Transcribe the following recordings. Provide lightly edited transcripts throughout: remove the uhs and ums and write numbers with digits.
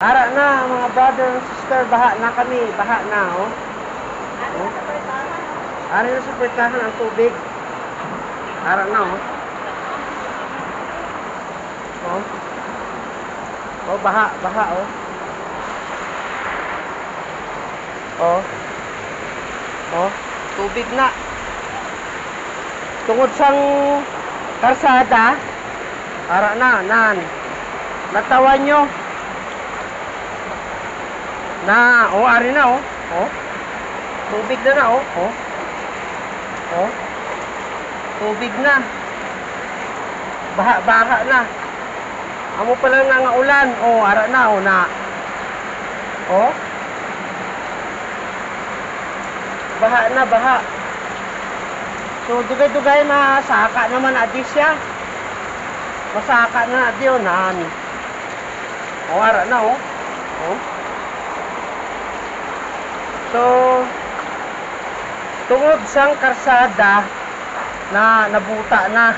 Ara na mga brother and sister, baha na kami, baha na oh. Oh. Ari na sa pertahan ang tubig. Ara na oh. Oh. Oh, baha, baha oh. Oh. Oh, tubig na. Tungod sang karsada, ara na, nan. Natawan nyo. Na, oh, ari na, oh. Oh. Tubig na, oh. Oh. Oh. Tubig na. Baha na. Amo pa lang nga ulan. Oh, ara na, oh, na. Oh. Baha na, baha. So, dugay-dugay masaka naman adi siya. Masaka na adi, oh, nan. Oh, ara na, oh. Oh. So, tungod sang karsada na nabuta na.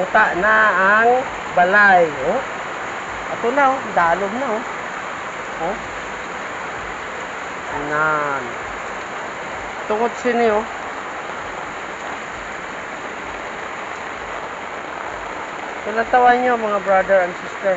Buta na ang balay. Oh. Ato na, oh. Dalom na, oh. Oh. Nan. Tungod sini, oh. Kailantawan nyo, mga brother and sister.